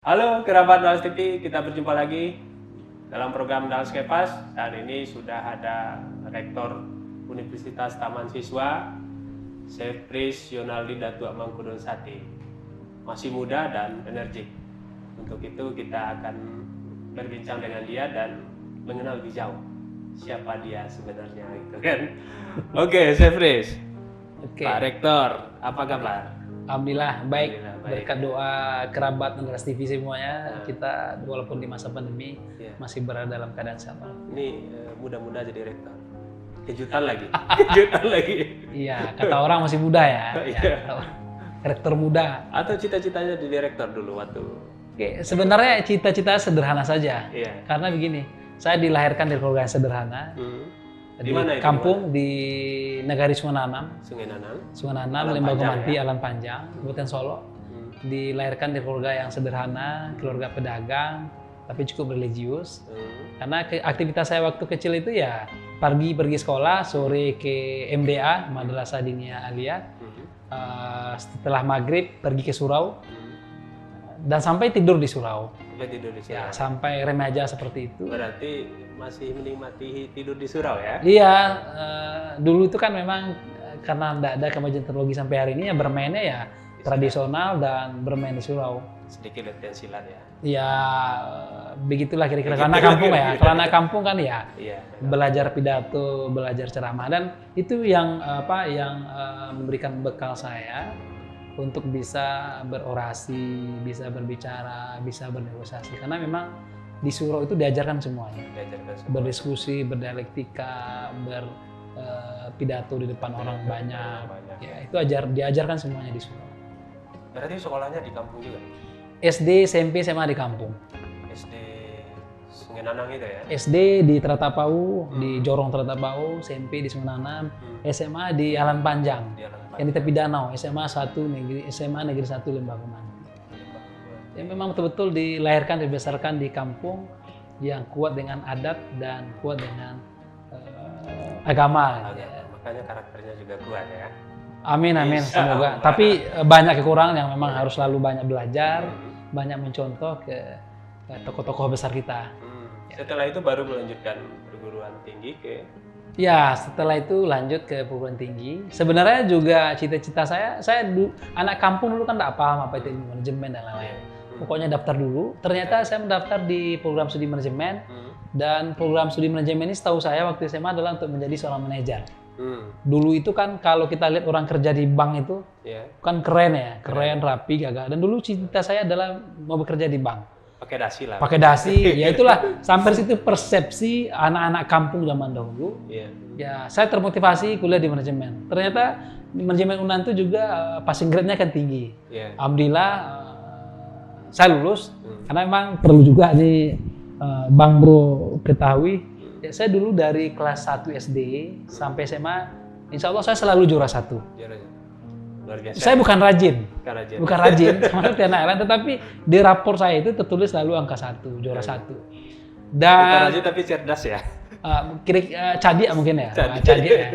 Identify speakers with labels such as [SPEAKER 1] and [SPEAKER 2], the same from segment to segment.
[SPEAKER 1] Halo kerabat Dals TV, kita berjumpa lagi dalam program Dals Kepas. Dan ini sudah ada Rektor Universitas Taman Siswa, Sevpris Yonaldi Datua Mangkudun Sati. Masih muda dan energik. Untuk itu kita akan berbincang dengan dia dan mengenal lebih jauh siapa dia sebenarnya, gitu kan. Oke, Sevpris.
[SPEAKER 2] Oke.
[SPEAKER 1] Pak Rektor, apa kabar?
[SPEAKER 2] Alhamdulillah baik.
[SPEAKER 1] Alhamdulillah, baik.
[SPEAKER 2] Berkat doa kerabat Dals TV semuanya, kita walaupun di masa pandemi masih berada dalam keadaan sehat.
[SPEAKER 1] Ini muda-muda jadi rektor. Kejutan lagi. Kejutan lagi.
[SPEAKER 2] Iya, kata orang masih muda ya.
[SPEAKER 1] Iya.
[SPEAKER 2] Kata orang, rektor muda.
[SPEAKER 1] Atau cita-citanya jadi rektor dulu waktu.
[SPEAKER 2] Oke, sebenarnya cita-cita sederhana saja.
[SPEAKER 1] Iya.
[SPEAKER 2] Karena begini, saya dilahirkan dari keluarga yang sederhana.
[SPEAKER 1] Di mana itu?
[SPEAKER 2] Kampung di Negari Sungai Nanam.
[SPEAKER 1] Sungai Nanam.
[SPEAKER 2] Sungai Nanam,
[SPEAKER 1] Alan
[SPEAKER 2] Lembaga
[SPEAKER 1] Panjang,
[SPEAKER 2] Manti,
[SPEAKER 1] ya?
[SPEAKER 2] Alan Panjang, Kabupaten Solo. Dilahirkan dari keluarga yang sederhana, keluarga pedagang, tapi cukup religius. Karena aktivitas saya waktu kecil itu ya pagi pergi sekolah, sore ke MDA, Madrasah Diniyah Aliyah. Setelah maghrib pergi ke surau dan sampai tidur di surau.
[SPEAKER 1] Sampai tidur di surau.
[SPEAKER 2] Ya, sampai remaja seperti itu.
[SPEAKER 1] Berarti masih menikmati tidur di surau ya?
[SPEAKER 2] Iya, dulu itu kan memang karena tidak ada kemajuan teknologi sampai hari ini ya bermainnya ya tradisional dan bermain di surau.
[SPEAKER 1] Sedikit latihan silat ya?
[SPEAKER 2] Ya begitulah kira-kira karena kampung ya, karena kampung kan ya
[SPEAKER 1] Iya.
[SPEAKER 2] belajar pidato, belajar ceramah dan itu yang memberikan bekal saya untuk bisa berorasi, bisa berbicara, bisa bernegosiasi karena memang di surau itu diajarkan semuanya.
[SPEAKER 1] Diajarkan semua.
[SPEAKER 2] Berdiskusi, berdialektika, berpidato di depan orang banyak. Ya, itu diajarkan semuanya di surau.
[SPEAKER 1] Berarti sekolahnya di kampung juga?
[SPEAKER 2] SD, SMP, SMA di kampung.
[SPEAKER 1] SD Sungai Nanang itu ya?
[SPEAKER 2] SD di Teratapau, di Jorong Teratapau, SMP di Sungai Nanam, SMA di Alan Panjang.
[SPEAKER 1] Di Alan Panjang.
[SPEAKER 2] Yang di tepi danau, SMA Negeri 1 Lembaga Manti. Ya, memang betul-betul dilahirkan, dibesarkan di kampung yang kuat dengan adat dan kuat dengan agama. Ya.
[SPEAKER 1] Makanya karakternya juga kuat ya?
[SPEAKER 2] Amin, amin,
[SPEAKER 1] Insya
[SPEAKER 2] semoga.
[SPEAKER 1] Allah.
[SPEAKER 2] Tapi banyak kekurangan yang memang harus selalu banyak belajar, banyak mencontoh ke tokoh-tokoh besar kita.
[SPEAKER 1] Setelah itu baru melanjutkan perguruan tinggi ke?
[SPEAKER 2] Ya, setelah itu lanjut ke perguruan tinggi. Sebenarnya juga cita-cita saya anak kampung dulu kan tidak paham apa itu ilmu manajemen dan lain-lain. Pokoknya daftar dulu. Ternyata saya mendaftar di program studi manajemen dan program studi manajemen ini setahu saya waktu SMA adalah untuk menjadi seorang manajer. Dulu itu kan kalau kita lihat orang kerja di bank itu kan keren ya, keren, rapi, gagah. Dan dulu cita saya adalah mau bekerja di bank.
[SPEAKER 1] Pakai dasi lah.
[SPEAKER 2] Pakai dasi, ya itulah sampai situ persepsi anak-anak kampung zaman dahulu. Ya, saya termotivasi kuliah di manajemen. Ternyata di manajemen UNAN itu juga passing grade-nya kan tinggi. Alhamdulillah saya lulus karena memang perlu juga nih Bang Bro ketahui. Ya, saya dulu dari kelas 1 SD sampai SMA, insya Allah saya selalu juara 1.
[SPEAKER 1] Luar biasa.
[SPEAKER 2] Saya bukan rajin,
[SPEAKER 1] Bukan
[SPEAKER 2] rajin, sama seperti anak lain, tetapi di rapor saya itu tertulis selalu angka 1, juara 1.
[SPEAKER 1] Bukan
[SPEAKER 2] Dan
[SPEAKER 1] rajin tapi cerdas ya?
[SPEAKER 2] cadia mungkin ya,
[SPEAKER 1] Cadia.
[SPEAKER 2] cadia ya.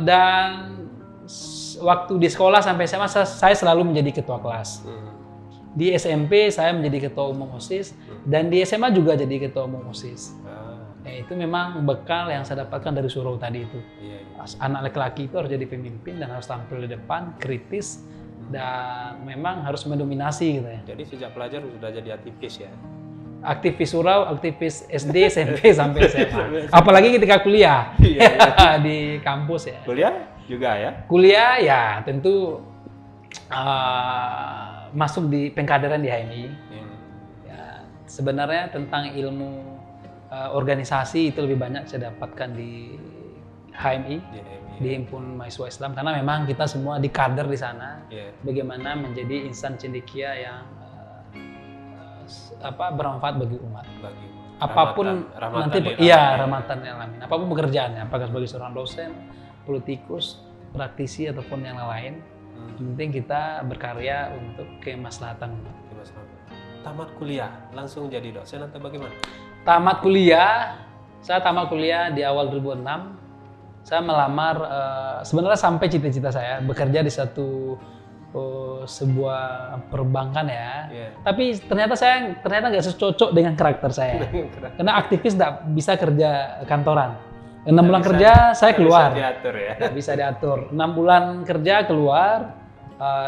[SPEAKER 2] Dan waktu di sekolah sampai SMA saya selalu menjadi ketua kelas. Di SMP saya menjadi ketua umum OSIS dan di SMA juga jadi ketua umum OSIS. Ya, itu memang bekal yang saya dapatkan dari surau tadi itu. Anak laki-laki itu harus jadi pemimpin dan harus tampil di depan, kritis dan memang harus mendominasi gitu ya.
[SPEAKER 1] Jadi sejak pelajar sudah jadi aktivis ya?
[SPEAKER 2] Aktivis surau, aktivis SD, SMP sampai SMA. Apalagi ketika kuliah di kampus ya.
[SPEAKER 1] Kuliah juga ya?
[SPEAKER 2] Kuliah ya tentu masuk di pengkaderan di HMI. Ya, sebenarnya tentang ilmu organisasi itu lebih banyak saya dapatkan di HMI, di Himpunan Mahasiswa Islam karena memang kita semua dikader di sana. Bagaimana menjadi insan cendekia yang bermanfaat bagi umat. Apapun nanti rahmatan lil alamin. Apapun pekerjaannya, apakah sebagai seorang dosen, politikus, praktisi ataupun yang lain. Yang penting kita berkarya untuk kemaslahatan umat.
[SPEAKER 1] Tamat kuliah langsung jadi dosen atau bagaimana?
[SPEAKER 2] Tamat kuliah, saya tamat kuliah di awal 2006. Saya melamar, sebenarnya sampai cita-cita saya bekerja di satu sebuah perbankan ya.
[SPEAKER 1] Iya.
[SPEAKER 2] Tapi ternyata saya nggak cocok dengan karakter saya. Karena aktivis nggak bisa kerja kantoran. 6 bulan kerja saya keluar.
[SPEAKER 1] Bisa diatur ya.
[SPEAKER 2] Nggak bisa diatur. 6 bulan kerja keluar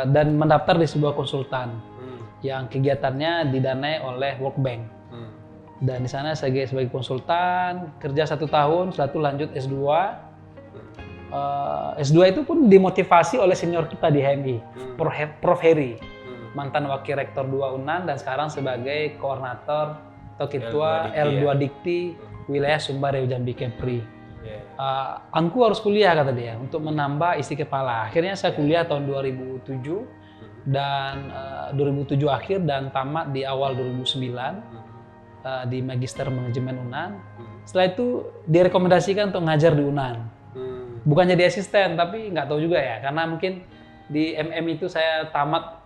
[SPEAKER 2] dan mendaftar di sebuah konsultan yang kegiatannya didanai oleh World Bank. Dan di sana sebagai konsultan kerja 1 tahun, setelah itu lanjut S2. S2 itu pun dimotivasi oleh senior kita di HMI, Prof. Heri, mantan wakil rektor 2 UNAN dan sekarang sebagai koordinator atau ketua L2 Dikti wilayah Sumbar Riau Jambi Kepri. Angku harus kuliah kata dia untuk menambah isi kepala. Akhirnya saya kuliah tahun 2007 dan 2007 akhir dan tamat di awal 2009 di Magister Manajemen UNAN. Setelah itu direkomendasikan untuk ngajar di UNAN. Bukan jadi asisten, tapi nggak tahu juga ya, karena mungkin di MM itu saya tamat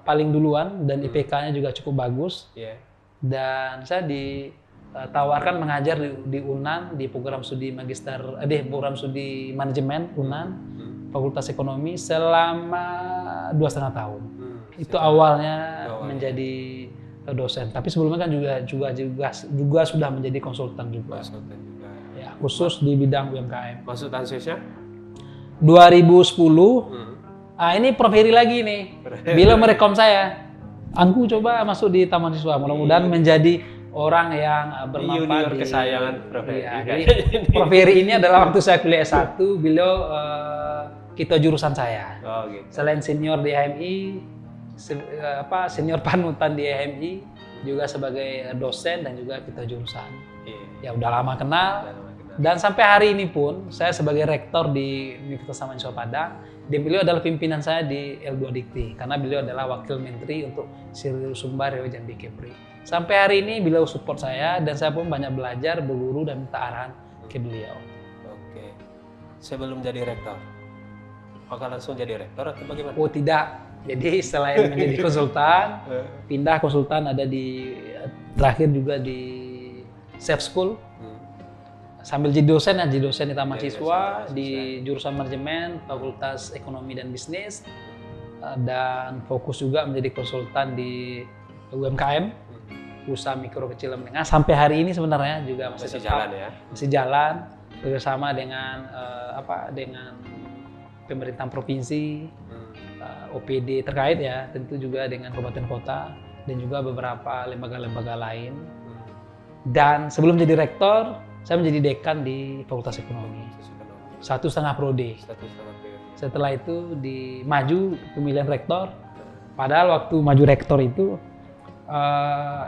[SPEAKER 2] paling duluan dan IPK-nya juga cukup bagus. Dan saya ditawarkan mengajar di UNAN di program studi program studi manajemen UNAN, Fakultas Ekonomi selama 2,5 tahun. Itu awalnya menjadi dosen, tapi sebelumnya kan juga sudah menjadi konsultan juga. Ya, khusus di bidang UMKM.
[SPEAKER 1] Konsultan sesnya?
[SPEAKER 2] 2010. Ini Prof. Heri lagi nih. Bila merekom saya, Angku coba masuk di Taman Siswa. Mudah-mudahan menjadi orang yang bermanfaat.
[SPEAKER 1] Junior kesayangan Prof. Heri.
[SPEAKER 2] Ya, jadi Prof. Heri ini adalah waktu saya kuliah S1, beliau kita jurusan saya.
[SPEAKER 1] Oh, gitu.
[SPEAKER 2] Selain senior di HMI, senior panutan di HMI, juga sebagai dosen dan juga kita jurusan. Ya udah lama kenal. Dan sampai hari ini pun saya sebagai rektor di Universitas Taman Siswa Padang, dan beliau adalah pimpinan saya di L2 Dikti karena beliau adalah wakil menteri untuk Seluruh Sumbar Riau Jambi Kepri. Sampai hari ini beliau support saya dan saya pun banyak belajar, berguru dan minta arahan ke beliau.
[SPEAKER 1] Oke. Sebelum jadi rektor, apakah langsung jadi rektor atau bagaimana?
[SPEAKER 2] Oh tidak. Jadi selain menjadi konsultan, pindah konsultan ada terakhir juga di Safe School. Sambil jadi dosen di Taman Siswa di jurusan manajemen Fakultas Ekonomi dan Bisnis, dan fokus juga menjadi konsultan di UMKM, usaha mikro kecil dan menengah. Sampai hari ini sebenarnya juga masih
[SPEAKER 1] jalan ya.
[SPEAKER 2] Masih jalan bersama dengan dengan pemerintahan provinsi, OPD terkait ya, tentu juga dengan kabupaten kota dan juga beberapa lembaga-lembaga lain. Dan sebelum jadi rektor, saya menjadi dekan di Fakultas Ekonomi. 1,5 periode. Setelah itu maju pemilihan rektor. Padahal waktu maju rektor itu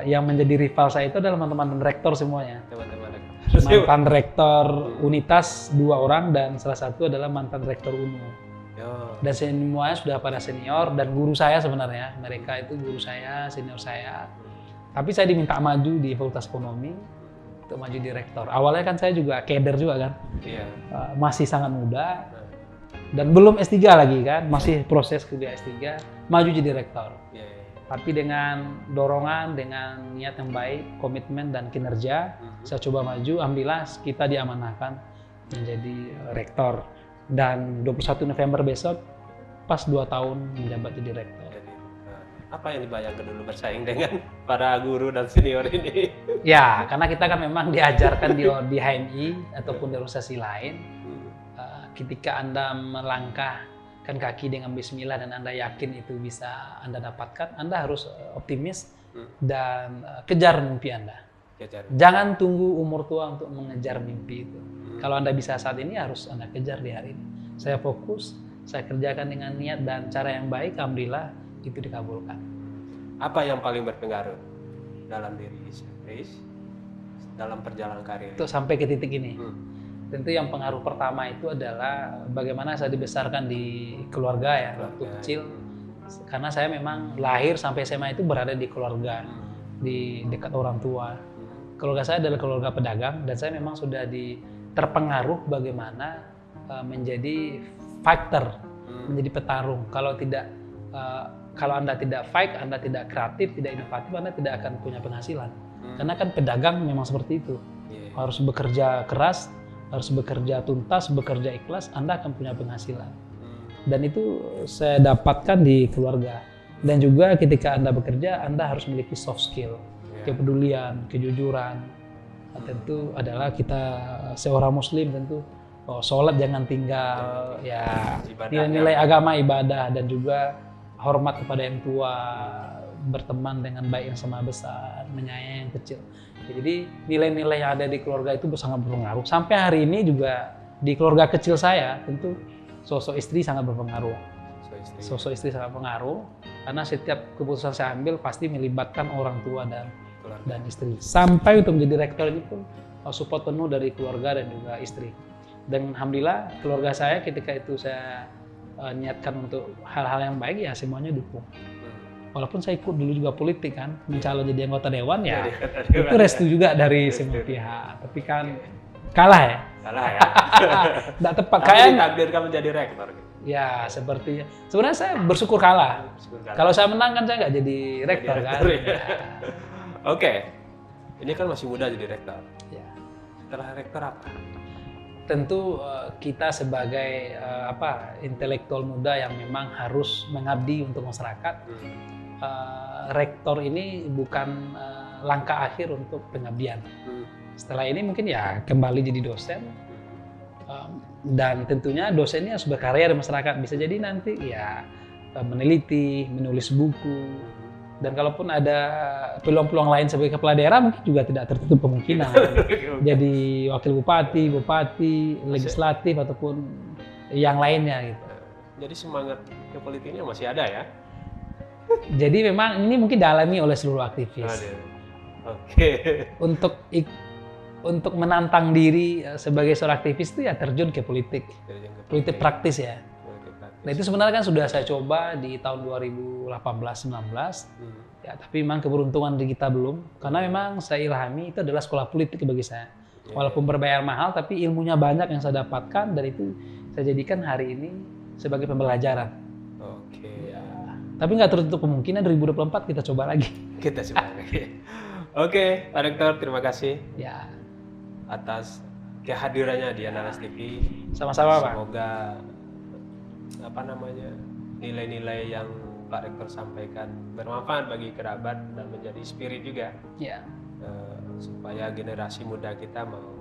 [SPEAKER 2] yang menjadi rival saya itu adalah teman-teman rektor semuanya. Mantan rektor Unitas 2 orang dan salah satu adalah mantan rektor UNU. Dan semuanya sudah pada senior dan guru saya sebenarnya. Mereka itu guru saya, senior saya. Tapi saya diminta maju di Fakultas Ekonomi untuk maju di rektor. Awalnya kan saya juga keder juga kan. Masih sangat muda. Dan belum S3 lagi kan, masih proses kuliah S3, maju jadi rektor. Tapi dengan dorongan, dengan niat yang baik, komitmen dan kinerja, saya coba maju. Alhamdulillah kita diamanahkan menjadi rektor. Dan 21 November besok, pas 2 tahun menjabat jadi rektor.
[SPEAKER 1] Apa yang dibayangkan dulu bersaing dengan para guru dan senior ini?
[SPEAKER 2] Ya, karena kita kan memang diajarkan di HMI ataupun di organisasi lain. Ketika Anda melangkahkan kaki dengan bismillah dan Anda yakin itu bisa Anda dapatkan, Anda harus optimis dan kejar mimpi Anda. Jangan tunggu umur tua untuk mengejar mimpi itu. Kalau Anda bisa saat ini, harus Anda kejar di hari ini. Saya fokus, saya kerjakan dengan niat dan cara yang baik, alhamdulillah itu dikabulkan.
[SPEAKER 1] Apa yang paling berpengaruh dalam diri Chris dalam perjalanan karir?
[SPEAKER 2] Itu sampai ke titik ini. Tentu yang pengaruh pertama itu adalah bagaimana saya dibesarkan di keluarga ya, waktu kecil. Karena saya memang lahir sampai SMA itu berada di keluarga, di dekat orang tua. Keluarga saya adalah keluarga pedagang dan saya memang sudah terpengaruh bagaimana menjadi fighter, menjadi petarung. Kalau Anda tidak fight, Anda tidak kreatif, tidak inovatif, Anda tidak akan punya penghasilan. Karena kan pedagang memang seperti itu. Harus bekerja keras, harus bekerja tuntas, bekerja ikhlas, Anda akan punya penghasilan. Dan itu saya dapatkan di keluarga. Dan juga ketika Anda bekerja, Anda harus memiliki soft skill, kepedulian, kejujuran. Nah, tentu adalah kita seorang muslim tentu sholat jangan tinggal, ya nilai-nilai agama, ibadah, dan juga hormat kepada yang tua, berteman dengan baik yang sama besar, menyayangi yang kecil. Jadi nilai-nilai yang ada di keluarga itu sangat berpengaruh. Sampai hari ini juga di keluarga kecil saya tentu sosok istri sangat berpengaruh. Sosok istri sangat berpengaruh karena setiap keputusan saya ambil pasti melibatkan orang tua dan istri. Sampai untuk menjadi rektor ini pun support penuh dari keluarga dan juga istri. Dan alhamdulillah keluarga saya ketika itu saya niatkan untuk hal-hal yang baik, ya semuanya dukung. Walaupun saya ikut dulu juga politik kan, mencalon jadi anggota dewan, ya itu restu juga dari semua pihak. Tapi kan kalah ya.
[SPEAKER 1] Kalah ya.
[SPEAKER 2] Nggak tepat.
[SPEAKER 1] Tapi
[SPEAKER 2] Kayak
[SPEAKER 1] ditakdirkan menjadi rektor.
[SPEAKER 2] ya sepertinya. Sebenarnya saya bersyukur kalah. Kalau saya menang kan saya nggak jadi rektor kan. Ya.
[SPEAKER 1] Oke. Ini kan masih muda jadi rektor.
[SPEAKER 2] Ya.
[SPEAKER 1] Setelah rektor apa?
[SPEAKER 2] Tentu kita sebagai intelektual muda yang memang harus mengabdi untuk masyarakat, rektor ini bukan langkah akhir untuk pengabdian. Setelah ini mungkin ya kembali jadi dosen, dan tentunya dosen ini harus berkarya di masyarakat. Bisa jadi nanti ya meneliti, menulis buku, dan kalaupun ada peluang-peluang lain sebagai kepala daerah mungkin juga tidak tertutup kemungkinan. Jadi wakil bupati, legislatif ataupun yang lainnya gitu.
[SPEAKER 1] Jadi semangat kepolitiknya masih ada ya?
[SPEAKER 2] Jadi memang ini mungkin dialami oleh seluruh aktivis.
[SPEAKER 1] Oke.
[SPEAKER 2] Untuk menantang diri sebagai seorang aktivis itu ya terjun ke politik. Politik praktis ya. Nah itu sebenarnya kan sudah saya coba di tahun 2018-19, ya tapi memang keberuntungan di kita belum, karena memang saya ilhami itu adalah sekolah politik bagi saya. Walaupun berbayar mahal, tapi ilmunya banyak yang saya dapatkan, dan itu saya jadikan hari ini sebagai pembelajaran.
[SPEAKER 1] Oke.
[SPEAKER 2] Ya. Tapi nggak tertutup kemungkinan 2024 kita coba lagi.
[SPEAKER 1] Kita coba lagi. Oke, Pak Rektor, terima kasih
[SPEAKER 2] Ya.
[SPEAKER 1] atas kehadirannya di Analis TV.
[SPEAKER 2] Sama-sama Pak.
[SPEAKER 1] Semoga nilai-nilai yang Pak Rektor sampaikan bermanfaat bagi kerabat dan menjadi spirit juga,
[SPEAKER 2] Ya.
[SPEAKER 1] supaya generasi muda kita mau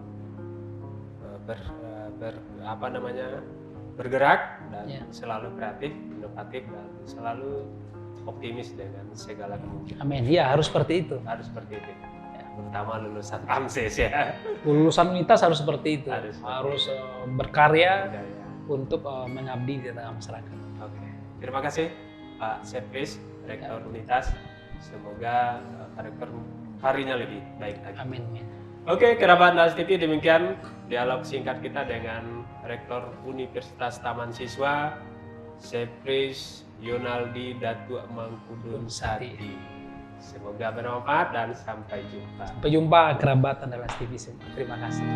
[SPEAKER 1] bergerak dan selalu kreatif, inovatif, dan selalu optimis dengan segala kemungkinan.
[SPEAKER 2] Amin. Ya harus seperti itu.
[SPEAKER 1] Harus seperti itu. Ya, terutama lulusan AMSES ya.
[SPEAKER 2] Lulusan UNITAS harus seperti itu. Harus berkarya
[SPEAKER 1] Ya.
[SPEAKER 2] untuk mengabdi di tengah masyarakat.
[SPEAKER 1] Oke. Terima kasih Pak Sepris, Rektor Unitas. Semoga Pak Rektor harinya lebih baik lagi.
[SPEAKER 2] Amin.
[SPEAKER 1] Oke, kerabat Analis TV, demikian dialog singkat kita dengan Rektor Universitas Taman Siswa, Sepris Yonaldi Datuk Mangkudun Sati. Semoga bermanfaat dan sampai jumpa.
[SPEAKER 2] Sampai jumpa kerabat Analis TV semua. Terima kasih.